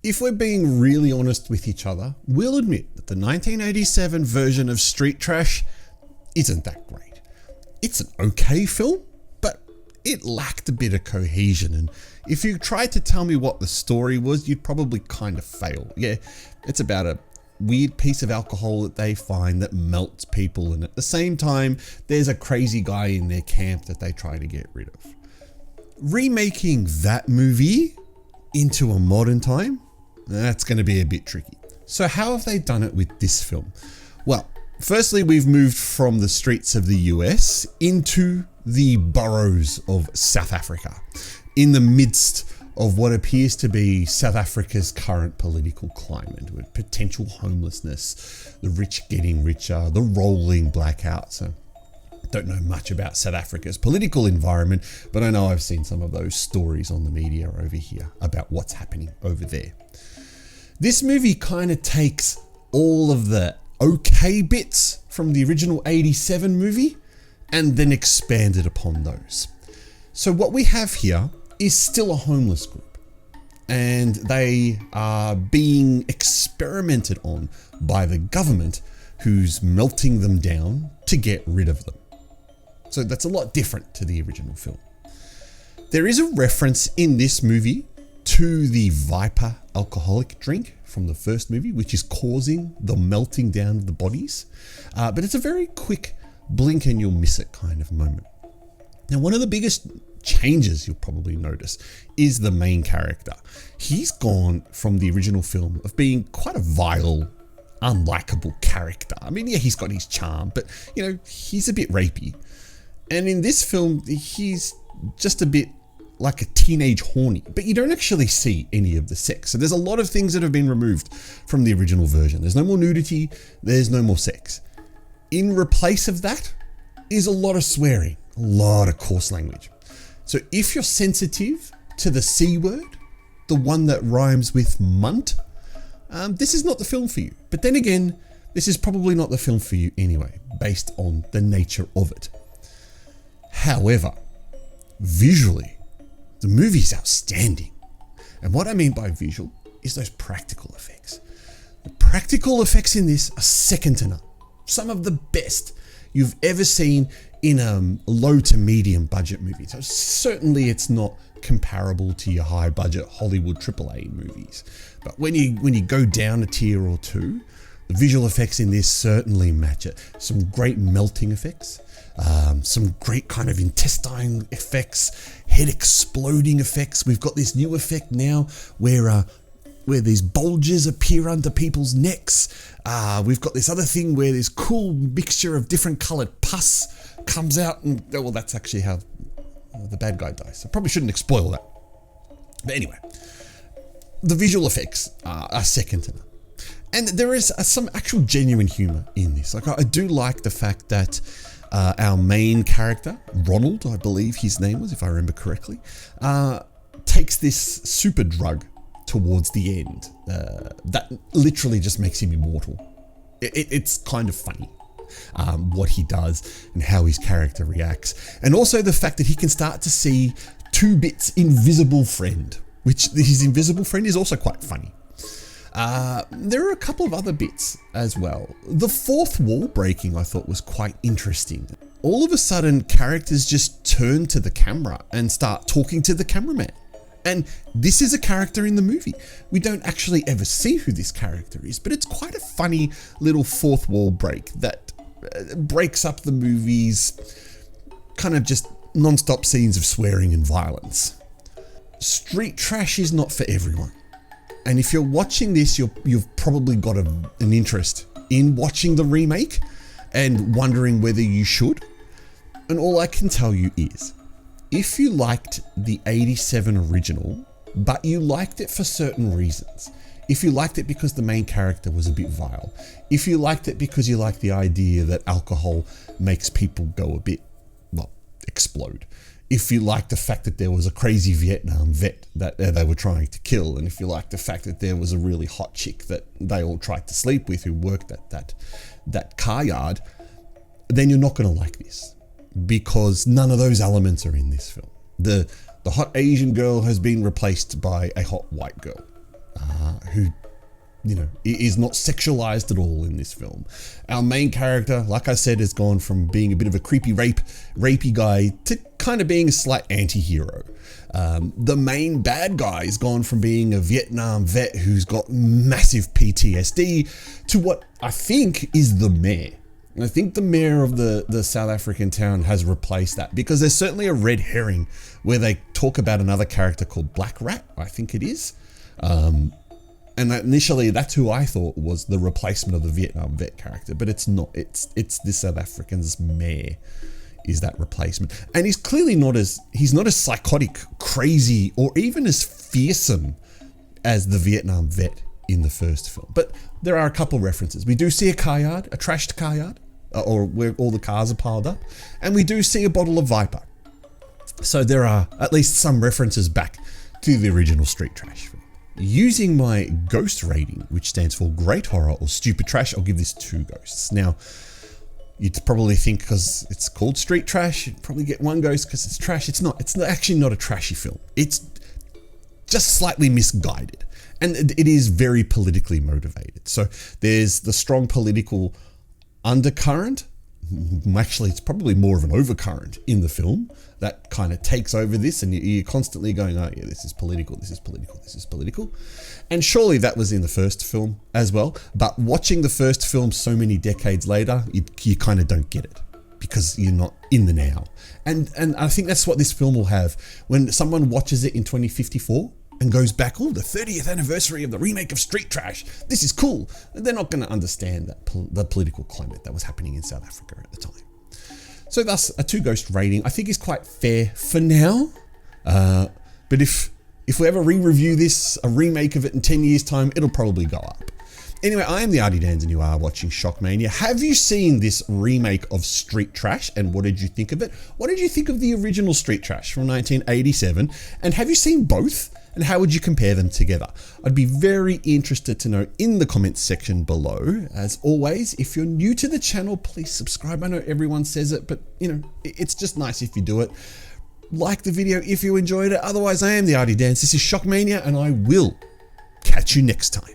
if we're being really honest with each other, we'll admit that the 1987 version of Street Trash isn't that great. It's an okay film, but it lacked a bit of cohesion, and if you tried to tell me what the story was, you'd probably kind of fail. Yeah, it's about a weird piece of alcohol that they find that melts people, and at the same time, there's a crazy guy in their camp that they try to get rid of. Remaking that movie into a modern time, that's going to be a bit tricky. So how have they done it with this film? Well, firstly, we've moved from the streets of the US into the boroughs of South Africa, in the midst of what appears to be South Africa's current political climate, with potential homelessness, the rich getting richer, the rolling blackouts. I don't know much about South Africa's political environment, but I know I've seen some of those stories on the media over here about what's happening over there. This movie kind of takes all of the okay bits from the original 87 movie and then expanded upon those. So what we have here is still a homeless group, and they are being experimented on by the government, who's melting them down to get rid of them. So that's a lot different to the original film. There is a reference in this movie to the Viper alcoholic drink from the first movie, which is causing the melting down of the bodies. But it's a very quick blink and you'll miss it kind of moment. Now, one of the biggest changes you'll probably notice is the main character. He's gone from the original film of being quite a vile, unlikable character. I mean, yeah, he's got his charm, but you know, he's a bit rapey. And in this film, he's just a bit like a teenage horny, but you don't actually see any of the sex. So there's a lot of things that have been removed from the original version. There's no more nudity, there's no more sex. In replace of that is a lot of swearing, a lot of coarse language. So if you're sensitive to the C word, the one that rhymes with munt, this is not the film for you. But then again, this is probably not the film for you anyway, based on the nature of it. However, visually, the movie's outstanding. And what I mean by visual is those practical effects. The practical effects in this are second to none. Some of the best you've ever seen in a low to medium budget movie. So certainly it's not comparable to your high budget Hollywood AAA movies. But when you go down a tier or two, the visual effects in this certainly match it. Some great melting effects, some great kind of intestine effects, head exploding effects. We've got this new effect now where these bulges appear under people's necks. We've got this other thing where this cool mixture of different colored pus comes out, and well, that's actually how the bad guy dies. I probably shouldn't spoil that. But anyway, the visual effects are second to none. And there is some actual genuine humor in this. Like, I do like the fact that our main character, Ronald, I believe his name was, if I remember correctly, takes this super drug towards the end that literally just makes him immortal. It's kind of funny what he does and how his character reacts. And also the fact that he can start to see 2-Bit's invisible friend, which his invisible friend is also quite funny. There are a couple of other bits as well. The fourth wall breaking I thought was quite interesting. All of a sudden, characters just turn to the camera and start talking to the cameraman. And this is a character in the movie. We don't actually ever see who this character is, but it's quite a funny little fourth wall break that breaks up the movie's kind of just non-stop scenes of swearing and violence. Street Trash is not for everyone. And if you're watching this, you've probably got an interest in watching the remake and wondering whether you should. And all I can tell you is, if you liked the 87 original, but you liked it for certain reasons, if you liked it because the main character was a bit vile, if you liked it because you liked the idea that alcohol makes people go a bit, well, explode, if you liked the fact that there was a crazy Vietnam vet that they were trying to kill, and if you liked the fact that there was a really hot chick that they all tried to sleep with who worked at that car yard, then you're not going to like this, because none of those elements are in this film. The hot Asian girl has been replaced by a hot white girl who, you know, is not sexualized at all in this film. Our main character, like I said, has gone from being a bit of a creepy rapey guy to kind of being a slight anti-hero. The main bad guy has gone from being a Vietnam vet who's got massive PTSD to what I think is the mayor. And I think the mayor of the South African town has replaced that, because there's certainly a red herring where they talk about another character called Black Rat, I think it is. And initially that's who I thought was the replacement of the Vietnam vet character, but it's not. It's the South African's mayor is that replacement. And he's clearly not as psychotic, crazy, or even as fearsome as the Vietnam vet in the first film. But there are a couple references. We do see a car yard, a trashed car yard, or where all the cars are piled up, and we do see a bottle of Viper. So there are at least some references back to the original Street Trash film. Using my ghost rating, which stands for great horror or stupid trash, I'll give this 2 ghosts. Now, you'd probably think because it's called Street Trash, you'd probably get 1 ghost because it's trash. It's not. It's actually not a trashy film. It's just slightly misguided. And it is very politically motivated. So there's the strong political undercurrent. Actually, it's probably more of an overcurrent in the film that kind of takes over this, and you're constantly going, oh yeah, this is political, this is political, this is political. And surely that was in the first film as well. But watching the first film so many decades later, you kind of don't get it because you're not in the now. And I think that's what this film will have. When someone watches it in 2054, and goes back, oh, the 30th anniversary of the remake of Street Trash, this is cool. They're not going to understand that the political climate that was happening in South Africa at the time. So thus, a 2 ghost rating I think is quite fair for now. But if we ever re-review this, a remake of it in 10 years' time, it'll probably go up. Anyway, I am the Artie Dans and you are watching SHOCKMANIA. Have you seen this remake of Street Trash, and what did you think of it? What did you think of the original Street Trash from 1987? And have you seen both? And how would you compare them together? I'd be very interested to know in the comments section below. As always, if you're new to the channel, please subscribe. I know everyone says it, but you know, it's just nice if you do it. Like the video if you enjoyed it. Otherwise, I am the Artie Dans. This is SHOCKMANIA, and I will catch you next time.